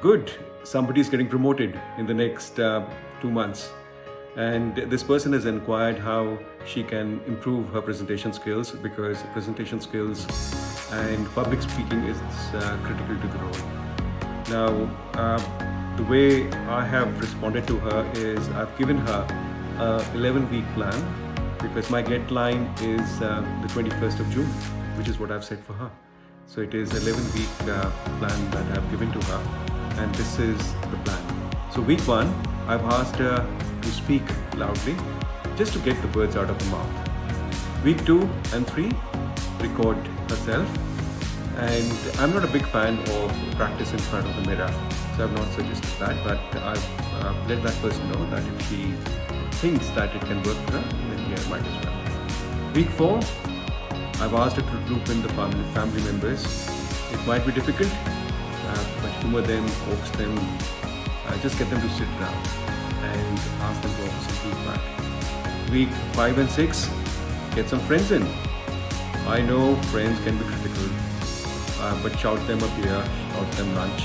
good, somebody is getting promoted in the next 2 months. And this person has inquired how she can improve her presentation skills, because presentation skills and public speaking is critical to the role. Now, the way I have responded to her is I've given her a 11-week plan, because my deadline is the 21st of June, which is what I've set for her. So it is 11-week plan that I've given to her, and this is the plan. So week 1, I've asked her to speak loudly, just to get the words out of her mouth. Week 2 and 3, record herself. And I'm not a big fan of practice in front of the mirror, so I've not suggested that, but I've let that person know that if she thinks that it can work for her, then yeah, might as well. Week 4, I've asked her to group in the family members. It might be difficult, but humor them, coax them, just get them to sit down and ask them to offer some feedback. Week 5 and 6, get some friends in. I know friends can be critical, but shout them a beer, shout them lunch,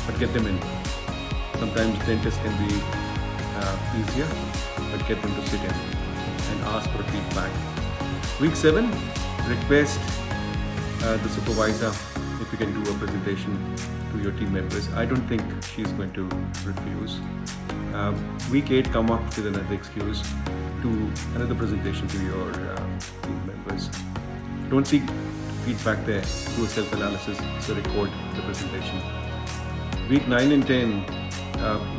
but get them in. Sometimes dentists can be easier, but get them to sit in and ask for feedback. Week 7, request the supervisor if you can do a presentation to your team members. I don't think she's going to refuse. Week 8, come up with another excuse to another presentation to your team members. Don't seek feedback there, do a self-analysis, so record the presentation. Week 9 and 10,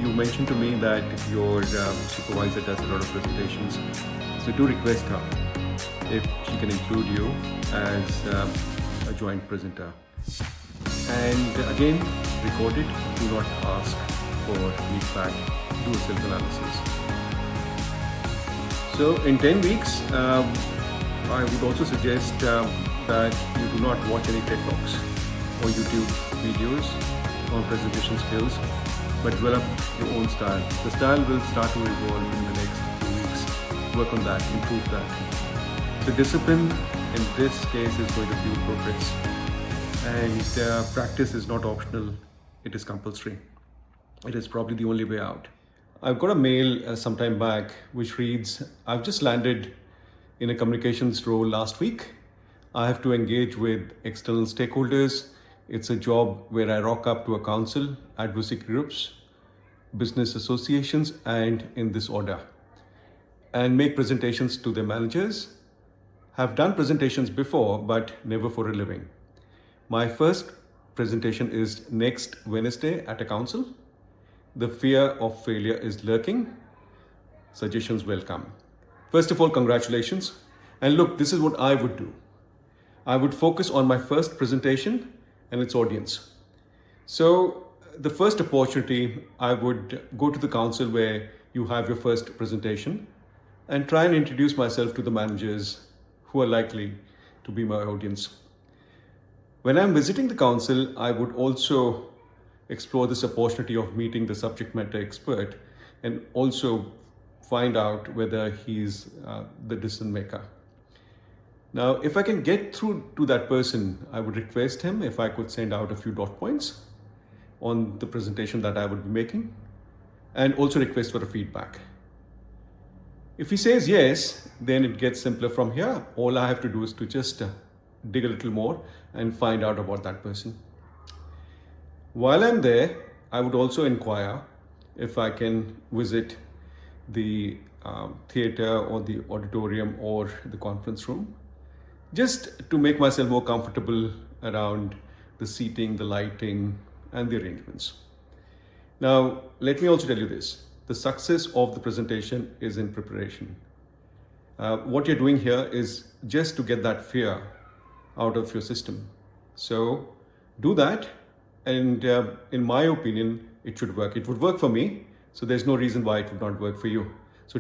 you mentioned to me that your supervisor does a lot of presentations, so do request her if she can include you as a joint presenter. And again, record it, do not ask for feedback, do a self-analysis. So in 10 weeks, I would also suggest that you do not watch any TED Talks or YouTube videos on presentation skills, but develop your own style. The style will start to evolve in the next 2 weeks. Work on that, improve that. So discipline in this case is going to fuel progress. And practice is not optional, it is compulsory. It is probably the only way out. I've got a mail sometime back which reads, I've just landed in a communications role last week. I have to engage with external stakeholders. It's a job where I rock up to a council, advocacy groups, business associations, and in this order, and make presentations to their managers. Have done presentations before, but never for a living. My first presentation is next Wednesday at a council. The fear of failure is lurking. Suggestions welcome. First of all, congratulations. And look, this is what I would do. I would focus on my first presentation and its audience. So the first opportunity, I would go to the council where you have your first presentation and try and introduce myself to the managers who are likely to be my audience. When I'm visiting the council, I would also explore this opportunity of meeting the subject matter expert and also find out whether he's the decision maker. Now, if I can get through to that person, I would request him if I could send out a few dot points on the presentation that I would be making, and also request for a feedback. If he says yes, then it gets simpler from here. All I have to do is to just dig a little more and find out about that person. While I'm there, I would also inquire if I can visit the theater or the auditorium or the conference room, just to make myself more comfortable around the seating, the lighting, and the arrangements. Now, let me also tell you this. The success of the presentation is in preparation. What you're doing here is just to get that fear out of your system. So do that, and in my opinion, it should work. It would work for me, so there's no reason why it would not work for you.